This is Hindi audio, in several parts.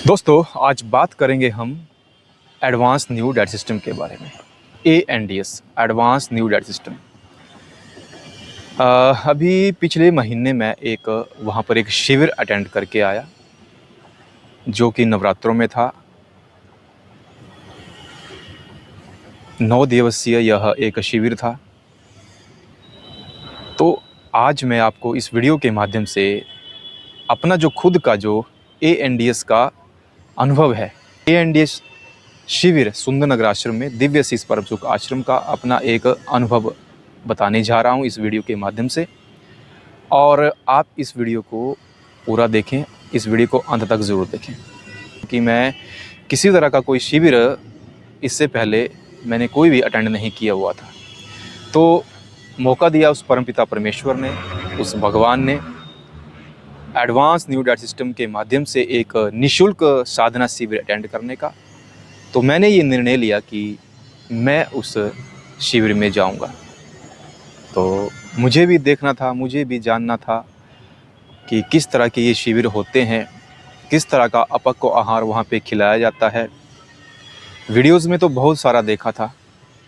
दोस्तों, आज बात करेंगे हम एडवांस न्यू डाइट सिस्टम के बारे में। ANDS advance new diet system. अभी पिछले महीने मैं वहाँ पर एक शिविर अटेंड करके आया, जो कि नवरात्रों में था। 9 दिवसीय यह एक शिविर था। तो आज मैं आपको इस वीडियो के माध्यम से अपना जो खुद का जो ANDS का अनुभव है, ANDS शिविर सुंदरनगर आश्रम में दिव्य शीश परम सुख आश्रम का अपना एक अनुभव बताने जा रहा हूँ इस वीडियो के माध्यम से। और आप इस वीडियो को पूरा देखें, इस वीडियो को अंत तक ज़रूर देखें, कि मैं किसी तरह का कोई शिविर इससे पहले मैंने कोई भी अटेंड नहीं किया हुआ था। तो मौका दिया उस परमपिता परमेश्वर ने, उस भगवान ने, एडवांस न्यू डाइट सिस्टम के माध्यम से एक निःशुल्क साधना शिविर अटेंड करने का। तो मैंने ये निर्णय लिया कि मैं उस शिविर में जाऊंगा। तो मुझे भी देखना था, मुझे भी जानना था कि किस तरह के ये शिविर होते हैं, किस तरह का अपक्व आहार वहाँ पे खिलाया जाता है। वीडियोज़ में तो बहुत सारा देखा था,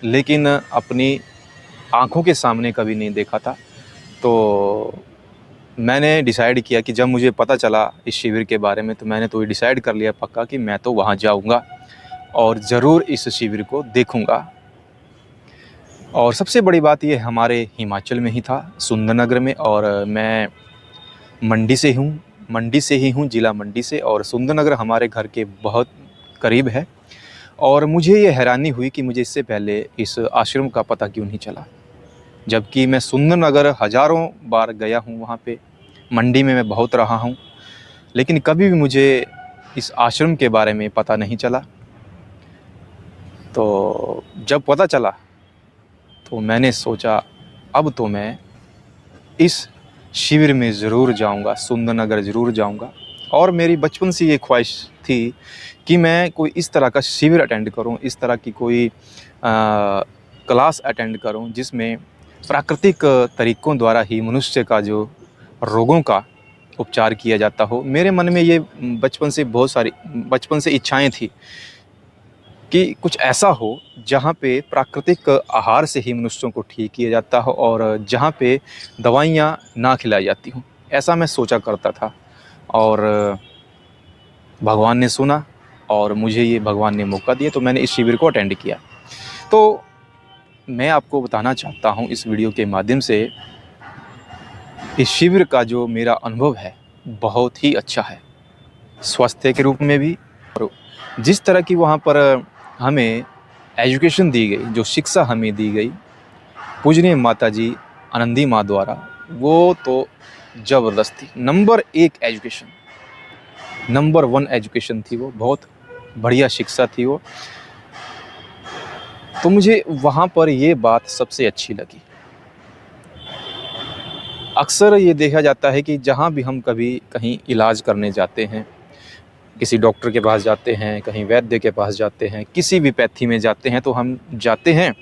लेकिन अपनी आँखों के सामने कभी नहीं देखा था। तो मैंने डिसाइड किया कि जब मुझे पता चला इस शिविर के बारे में, तो मैंने तो ये डिसाइड कर लिया पक्का कि मैं तो वहाँ जाऊँगा और ज़रूर इस शिविर को देखूंगा। और सबसे बड़ी बात ये हमारे हिमाचल में ही था, सुंदरनगर में। और मैं मंडी से ही हूँ, ज़िला मंडी से। और सुंदरनगर हमारे घर के बहुत करीब है। और मुझे ये हैरानी हुई कि मुझे इससे पहले इस आश्रम का पता क्यों नहीं चला, जबकि मैं सुंदरनगर हज़ारों बार गया हूँ। वहाँ पे मंडी में मैं बहुत रहा हूँ, लेकिन कभी भी मुझे इस आश्रम के बारे में पता नहीं चला। तो जब पता चला तो मैंने सोचा अब तो मैं इस शिविर में ज़रूर जाऊंगा, सुंदरनगर ज़रूर जाऊंगा। और मेरी बचपन से ये ख्वाहिश थी कि मैं कोई इस तरह का शिविर अटेंड करूं, इस तरह की कोई क्लास अटेंड करूं, जिसमें प्राकृतिक तरीक़ों द्वारा ही मनुष्य का जो रोगों का उपचार किया जाता हो। मेरे मन में ये बचपन से इच्छाएं थी कि कुछ ऐसा हो जहाँ पे प्राकृतिक आहार से ही मनुष्यों को ठीक किया जाता हो और जहाँ पे दवाइयाँ ना खिलाई जाती हों। ऐसा मैं सोचा करता था। और भगवान ने सुना और मुझे ये भगवान ने मौका दिया, तो मैंने इस शिविर को अटेंड किया। तो मैं आपको बताना चाहता हूँ इस वीडियो के माध्यम से, इस शिविर का जो मेरा अनुभव है बहुत ही अच्छा है, स्वास्थ्य के रूप में भी। और जिस तरह की वहाँ पर हमें एजुकेशन दी गई, जो शिक्षा हमें दी गई पूजनीय माता जी आनंदी माँ द्वारा, वो तो ज़बरदस्त थी। नंबर 1 एजुकेशन, नंबर 1 एजुकेशन थी वो, बहुत बढ़िया शिक्षा थी वो। तो मुझे वहाँ पर ये बात सबसे अच्छी लगी। अक्सर ये देखा जाता है कि जहाँ भी हम कभी कहीं इलाज करने जाते हैं, किसी डॉक्टर के पास जाते हैं, कहीं वैद्य के पास जाते हैं, किसी भी पैथी में जाते हैं, तो हम जाते हैं,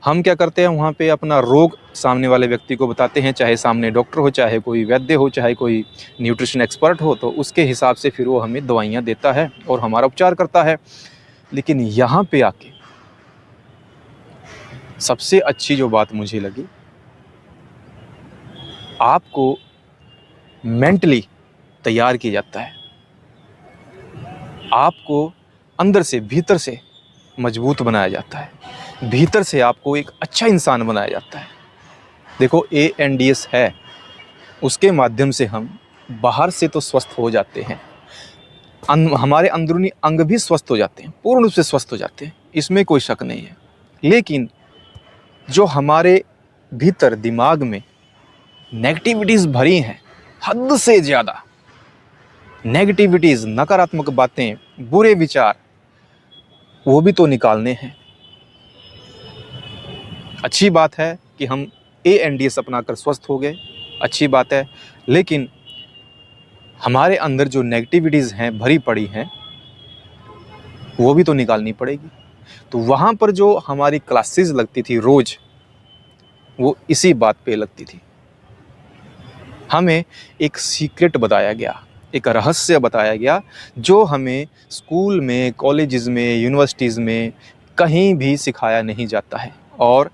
हम क्या करते हैं, वहाँ पे अपना रोग सामने वाले व्यक्ति को बताते हैं, चाहे सामने डॉक्टर हो, चाहे कोई वैद्य हो, चाहे कोई न्यूट्रिशन एक्सपर्ट हो। तो उसके हिसाब से फिर वो हमें दवाइयाँ देता है और हमारा उपचार करता है। लेकिन यहाँ पे आके सबसे अच्छी जो बात मुझे लगी, आपको मेंटली तैयार किया जाता है, आपको अंदर से, भीतर से मजबूत बनाया जाता है, भीतर से आपको एक अच्छा इंसान बनाया जाता है। देखो, ANDS है, उसके माध्यम से हम बाहर से तो स्वस्थ हो जाते हैं, हमारे अंदरूनी अंग भी स्वस्थ हो जाते हैं, पूर्ण रूप से स्वस्थ हो जाते हैं, इसमें कोई शक नहीं है। लेकिन जो हमारे भीतर दिमाग में नेगेटिविटीज़ भरी हैं, हद से ज़्यादा नेगेटिविटीज़, नकारात्मक बातें, बुरे विचार, वो भी तो निकालने हैं। अच्छी बात है कि हम ANDS अपनाकर स्वस्थ हो गए, अच्छी बात है। लेकिन हमारे अंदर जो नेगेटिविटीज़ हैं, भरी पड़ी हैं, वो भी तो निकालनी पड़ेगी। तो वहाँ पर जो हमारी क्लासेस लगती थी रोज़, वो इसी बात पे लगती थी। हमें एक सीक्रेट बताया गया, एक रहस्य बताया गया जो हमें स्कूल में, कॉलेजेस में, यूनिवर्सिटीज़ में कहीं भी सिखाया नहीं जाता है, और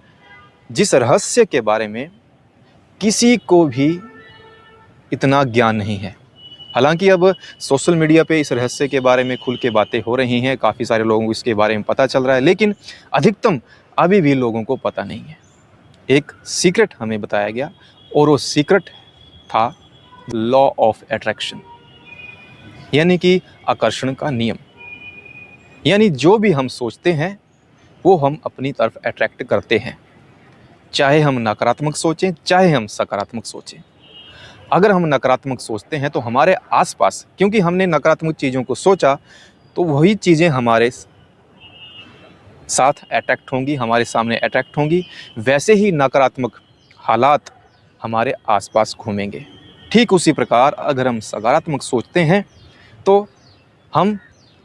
जिस रहस्य के बारे में किसी को भी इतना ज्ञान नहीं है। हालांकि अब सोशल मीडिया पे इस रहस्य के बारे में खुल के बातें हो रही हैं, काफ़ी सारे लोगों को इसके बारे में पता चल रहा है, लेकिन अधिकतम अभी भी लोगों को पता नहीं है। एक सीक्रेट हमें बताया गया, और वो सीक्रेट था लॉ ऑफ अट्रैक्शन, यानी कि आकर्षण का नियम। यानी जो भी हम सोचते हैं वो हम अपनी तरफ अट्रैक्ट करते हैं, चाहे हम नकारात्मक सोचें, चाहे हम सकारात्मक सोचें। अगर हम नकारात्मक सोचते हैं तो हमारे आसपास, क्योंकि हमने नकारात्मक चीज़ों को सोचा, तो वही चीज़ें हमारे साथ अट्रैक्ट होंगी, हमारे सामने अट्रैक्ट होंगी। वैसे ही नकारात्मक हालात हमारे आसपास घूमेंगे। ठीक उसी प्रकार अगर हम सकारात्मक सोचते हैं तो हम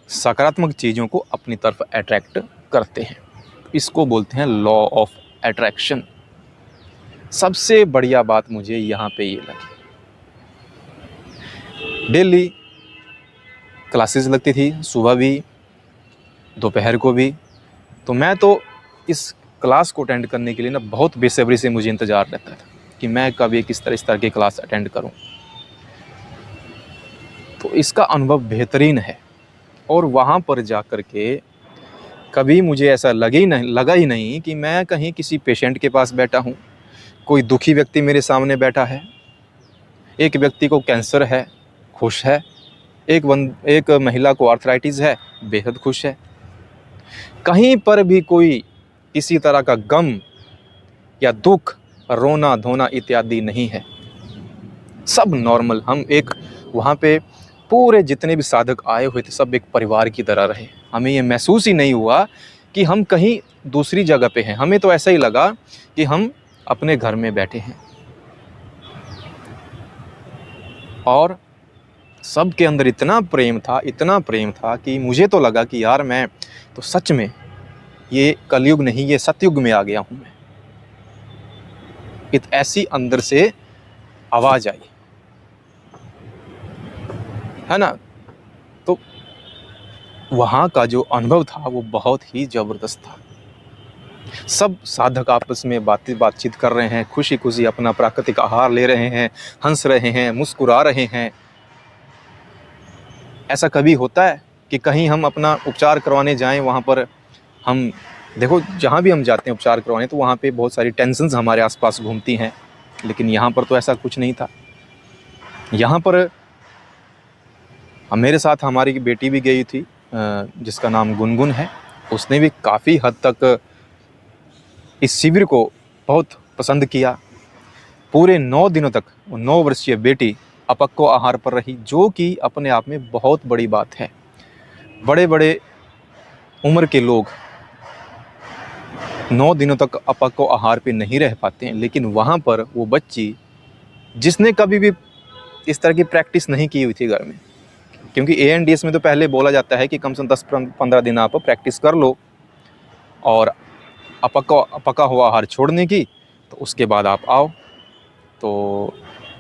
सकारात्मक चीज़ों को अपनी तरफ अट्रैक्ट करते हैं। इसको बोलते हैं लॉ ऑफ अट्रैक्शन। सबसे बढ़िया बात मुझे यहाँ पे ये लगी, डेली क्लासेस लगती थी, सुबह भी, दोपहर को भी। तो मैं तो इस क्लास को अटेंड करने के लिए ना बहुत बेसब्री से मुझे इंतज़ार रहता था कि मैं कब एक इस तरह की क्लास अटेंड करूं। तो इसका अनुभव बेहतरीन है, और वहाँ पर जा कर के कभी मुझे ऐसा लगा ही नहीं कि मैं कहीं किसी पेशेंट के पास बैठा हूँ। कोई दुखी व्यक्ति मेरे सामने बैठा है, एक व्यक्ति को कैंसर है, खुश है, एक महिला को आर्थराइटिस है, बेहद खुश है। कहीं पर भी कोई किसी तरह का गम या दुख, रोना धोना इत्यादि नहीं है, सब नॉर्मल। हम एक वहाँ पे पूरे जितने भी साधक आए हुए थे सब एक परिवार की तरह रहे। हमें ये महसूस ही नहीं हुआ कि हम कहीं दूसरी जगह पे हैं। हमें तो ऐसा ही लगा कि हम अपने घर में बैठे हैं, और सबके अंदर इतना प्रेम था कि मुझे तो लगा कि यार मैं तो सच में ये कलयुग नहीं, ये सतयुग में आ गया हूँ मैं। ऐसी अंदर से आवाज़ आई है ना। तो वहाँ का जो अनुभव था वो बहुत ही ज़बरदस्त था। सब साधक आपस में बातचीत कर रहे हैं, खुशी खुशी अपना प्राकृतिक आहार ले रहे हैं, हंस रहे हैं, मुस्कुरा रहे हैं। ऐसा कभी होता है कि कहीं हम अपना उपचार करवाने जाएं, वहाँ पर हम देखो जहाँ भी हम जाते हैं उपचार करवाने तो वहाँ पे बहुत सारी टेंशन्स हमारे आसपास घूमती हैं, लेकिन यहाँ पर तो ऐसा कुछ नहीं था। यहाँ पर मेरे साथ हमारी बेटी भी गई थी, जिसका नाम गुनगुन है। उसने भी काफ़ी हद तक इस शिविर को बहुत पसंद किया। पूरे 9 दिनों तक वो 9 वर्षीय बेटी अपक्व आहार पर रही, जो कि अपने आप में बहुत बड़ी बात है। बड़े बड़े उम्र के लोग 9 दिनों तक अपक्व आहार पे नहीं रह पाते हैं, लेकिन वहाँ पर वो बच्ची जिसने कभी भी इस तरह की प्रैक्टिस नहीं की हुई थी घर में, क्योंकि ANDS में तो पहले बोला जाता है कि कम से कम 10-15 दिन आप प्रैक्टिस कर लो और पका हुआ आहार छोड़ने की, तो उसके बाद आप आओ। तो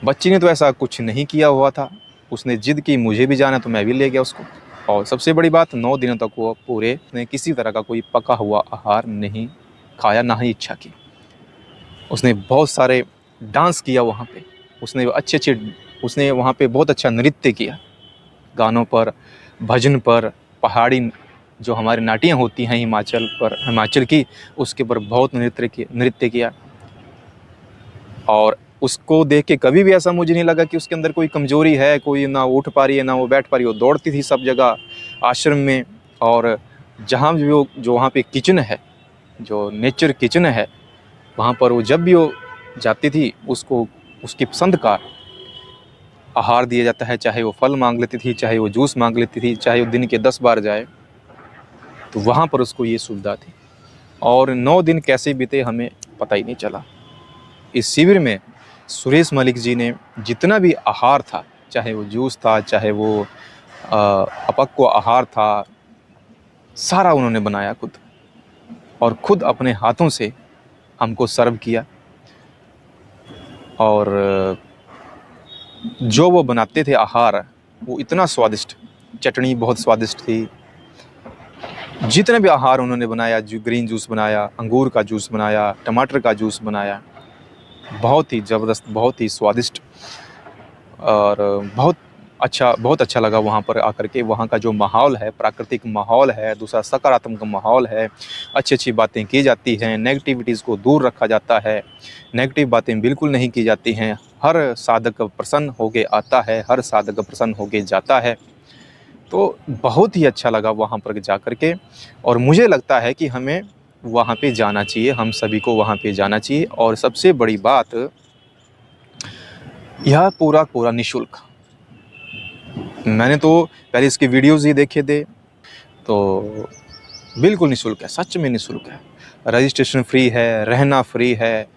बच्ची ने तो ऐसा कुछ नहीं किया हुआ था। उसने जिद की मुझे भी जाना, तो मैं भी ले गया उसको। और सबसे बड़ी बात, 9 दिनों तक वो पूरे ने किसी तरह का कोई पका हुआ आहार नहीं खाया, ना ही इच्छा की। उसने बहुत सारे डांस किया वहाँ पे, उसने वहाँ पे बहुत अच्छा नृत्य किया, गानों पर, भजन पर, पहाड़ी जो हमारी नाटियाँ होती हैं हिमाचल की, उसके ऊपर बहुत नृत्य किया। और उसको देख के कभी भी ऐसा मुझे नहीं लगा कि उसके अंदर कोई कमज़ोरी है, कोई ना उठ पा रही है ना वो बैठ पा रही है। वो दौड़ती थी सब जगह आश्रम में, और जहाँ भी वो जो वहाँ पे किचन है, जो नेचर किचन है, वहाँ पर वो जब भी वो जाती थी उसको उसकी पसंद का आहार दिया जाता है। चाहे वो फल मांग लेती थी, चाहे वो जूस मांग लेती थी, चाहे वो दिन के 10 बार जाए, तो वहाँ पर उसको ये सुविधा थी। और 9 दिन कैसे बीते हमें पता ही नहीं चला। इस शिविर में सुरेश मलिक जी ने जितना भी आहार था, चाहे वो जूस था, चाहे वो अपक्व आहार था, सारा उन्होंने बनाया खुद, और खुद अपने हाथों से हमको सर्व किया। और जो वो बनाते थे आहार, वो इतना स्वादिष्ट, चटनी बहुत स्वादिष्ट थी। जितने भी आहार उन्होंने बनाया, जो ग्रीन जूस बनाया, अंगूर का जूस बनाया, टमाटर का जूस बनाया, बहुत ही ज़बरदस्त, बहुत ही स्वादिष्ट और बहुत अच्छा लगा वहाँ पर आकर के। वहाँ का जो माहौल है, प्राकृतिक माहौल है, दूसरा सकारात्मक माहौल है, अच्छी-अच्छी बातें की जाती हैं, नेगेटिविटीज़ को दूर रखा जाता है, नेगेटिव बातें बिल्कुल नहीं की जाती हैं। हर साधक प्रसन्न होके आता है, हर साधक प्रसन्न होके जाता है। तो बहुत ही अच्छा लगा वहाँ पर जा कर के और मुझे लगता है कि हमें वहाँ पे जाना चाहिए, हम सभी को वहाँ पे जाना चाहिए। और सबसे बड़ी बात, यह पूरा निःशुल्क। मैंने तो पहले इसके वीडियोज़ ही देखे थे, तो बिल्कुल निःशुल्क है, सच में निःशुल्क है। रजिस्ट्रेशन फ्री है, रहना फ्री है,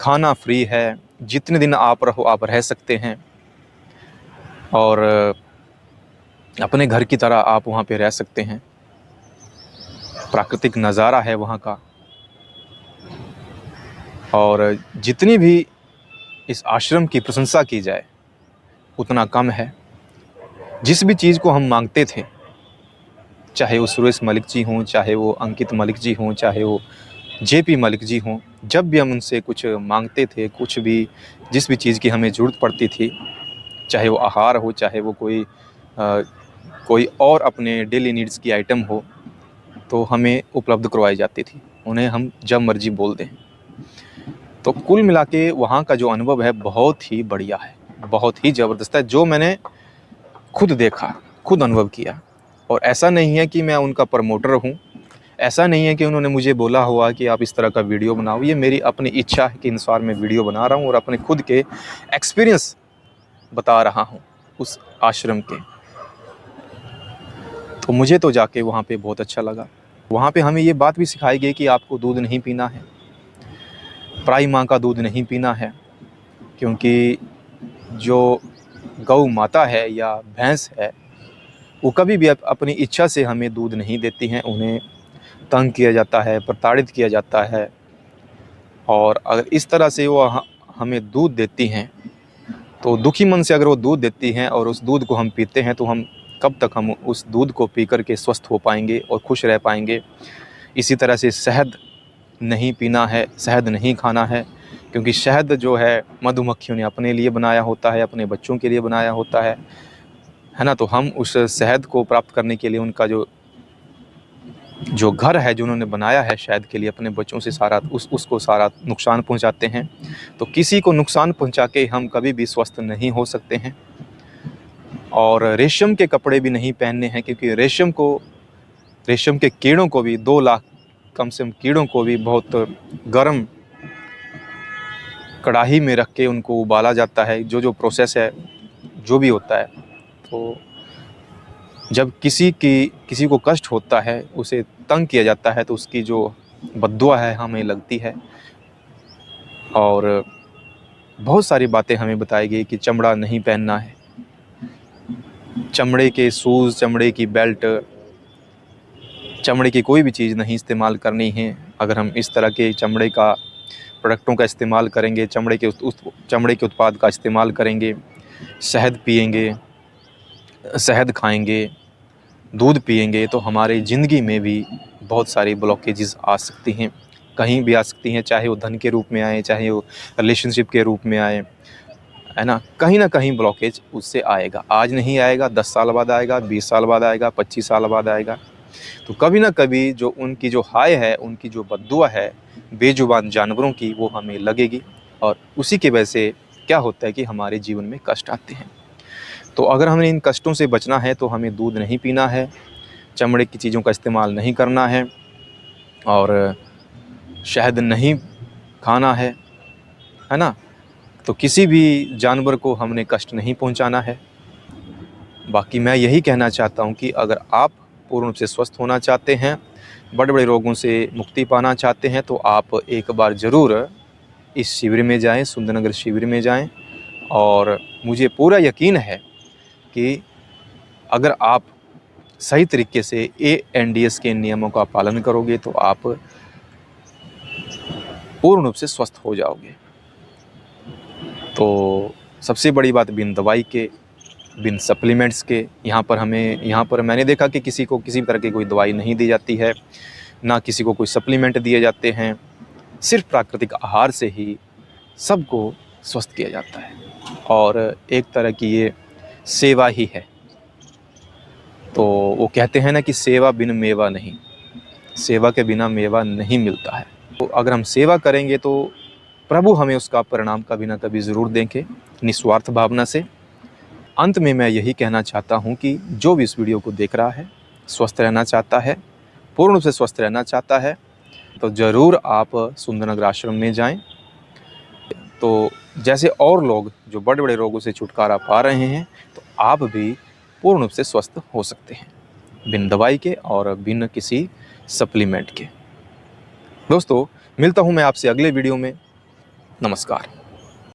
खाना फ्री है, जितने दिन आप रहो आप रह सकते हैं और अपने घर की तरह आप वहाँ पे रह सकते हैं। प्राकृतिक नज़ारा है वहाँ का और जितनी भी इस आश्रम की प्रशंसा की जाए उतना कम है। जिस भी चीज़ को हम मांगते थे, चाहे वो सुरेश मलिक जी हों, चाहे वो अंकित मलिक जी हों, चाहे वो जेपी मलिक जी हों, जब भी हम उनसे कुछ मांगते थे, कुछ भी जिस भी चीज़ की हमें ज़रूरत पड़ती थी, चाहे वो आहार हो, चाहे वो कोई और अपने डेली नीड्स की आइटम हो, तो हमें उपलब्ध करवाई जाती थी। उन्हें हम जब मर्जी बोल दें। तो कुल मिला के वहाँ का जो अनुभव है बहुत ही बढ़िया है, बहुत ही ज़बरदस्त है, जो मैंने खुद देखा, खुद अनुभव किया। और ऐसा नहीं है कि मैं उनका प्रमोटर हूँ, ऐसा नहीं है कि उन्होंने मुझे बोला हुआ कि आप इस तरह का वीडियो बनाओ। ये मेरी अपनी इच्छा के अनुसार मैं वीडियो बना रहा हूँ और अपने खुद के एक्सपीरियंस बता रहा हूँ उस आश्रम के। तो मुझे तो जाके वहाँ पे बहुत अच्छा लगा। वहाँ पे हमें ये बात भी सिखाई गई कि आपको दूध नहीं पीना है, पराई माँ का दूध नहीं पीना है, क्योंकि जो गौ माता है या भैंस है, वो कभी भी अपनी इच्छा से हमें दूध नहीं देती हैं। उन्हें तंग किया जाता है, प्रताड़ित किया जाता है और अगर इस तरह से वो हमें दूध देती हैं, तो दुखी मन से अगर वो दूध देती हैं और उस दूध को हम पीते हैं, तो हम कब तक हम उस दूध को पी कर के स्वस्थ हो पाएंगे और खुश रह पाएंगे। इसी तरह से शहद नहीं पीना है, शहद नहीं खाना है, क्योंकि शहद जो है मधुमक्खियों ने अपने लिए बनाया होता है, अपने बच्चों के लिए बनाया होता है ना। तो हम उस शहद को प्राप्त करने के लिए उनका जो घर है जो उन्होंने बनाया है शहद के लिए अपने बच्चों से सारा उसको सारा नुकसान पहुंचाते हैं। तो किसी को नुकसान पहुंचा के हम कभी भी स्वस्थ नहीं हो सकते हैं। और रेशम के कपड़े भी नहीं पहनने हैं, क्योंकि रेशम के कीड़ों को भी 2 लाख कम से कम कीड़ों को भी बहुत गर्म कढ़ाई में रख के उनको उबाला जाता है। जो प्रोसेस है, जो भी होता है, तो जब किसी को कष्ट होता है, उसे तंग किया जाता है, तो उसकी जो बद्दुआ है हमें लगती है। और बहुत सारी बातें हमें बताई गई कि चमड़ा नहीं पहनना है, चमड़े के शूज़, चमड़े की बेल्ट, चमड़े की कोई भी चीज़ नहीं इस्तेमाल करनी है। अगर हम इस तरह के चमड़े का प्रोडक्टों का इस्तेमाल करेंगे, चमड़े के उत्पाद का इस्तेमाल करेंगे, शहद पिएंगे, शहद खाएंगे, दूध पिएंगे, तो हमारी ज़िंदगी में भी बहुत सारी ब्लॉकेजेस आ सकती हैं, कहीं भी आ सकती हैं। चाहे वो धन के रूप में आए, चाहे वो रिलेशनशिप के रूप में आए, है ना। कहीं ना कहीं ब्लॉकेज उससे आएगा। आज नहीं आएगा, 10 साल बाद आएगा, 20 साल बाद आएगा, 25 साल बाद आएगा। तो कभी ना कभी जो उनकी जो हाय है, उनकी जो बद्दुआ है बेजुबान जानवरों की, वो हमें लगेगी। और उसी की वजह से क्या होता है कि हमारे जीवन में कष्ट आते हैं। तो अगर हमें इन कष्टों से बचना है, तो हमें दूध नहीं पीना है, चमड़े की चीज़ों का इस्तेमाल नहीं करना है और शहद नहीं खाना है ना। तो किसी भी जानवर को हमने कष्ट नहीं पहुंचाना है। बाकी मैं यही कहना चाहता हूं कि अगर आप पूर्ण रूप से स्वस्थ होना चाहते हैं, बड़े-बड़े रोगों से मुक्ति पाना चाहते हैं, तो आप एक बार ज़रूर इस शिविर में जाएं, सुंदरनगर शिविर में जाएं। और मुझे पूरा यकीन है कि अगर आप सही तरीके से ANDS के नियमों का पालन करोगे, तो आप पूर्ण रूप से स्वस्थ हो जाओगे। तो सबसे बड़ी बात, बिन दवाई के बिन सप्लीमेंट्स के। यहाँ पर मैंने देखा कि किसी को किसी तरह की कोई दवाई नहीं दी जाती है, ना किसी को कोई सप्लीमेंट दिए जाते हैं। सिर्फ प्राकृतिक आहार से ही सबको स्वस्थ किया जाता है और एक तरह की ये सेवा ही है। तो वो कहते हैं ना कि सेवा बिन मेवा नहीं, सेवा के बिना मेवा नहीं मिलता है। तो अगर हम सेवा करेंगे तो प्रभु हमें उसका परिणाम कभी ना कभी ज़रूर देंगे, निस्वार्थ भावना से। अंत में मैं यही कहना चाहता हूँ कि जो भी इस वीडियो को देख रहा है, स्वस्थ रहना चाहता है, पूर्ण रूप से स्वस्थ रहना चाहता है, तो ज़रूर आप सुंदरनगर आश्रम में जाएं। तो जैसे और लोग जो बड़े बड़े रोगों से छुटकारा पा रहे हैं, तो आप भी पूर्ण रूप से स्वस्थ हो सकते हैं, बिन दवाई के और बिन किसी सप्लीमेंट के। दोस्तों, मिलता हूँ मैं आपसे अगले वीडियो में। नमस्कार।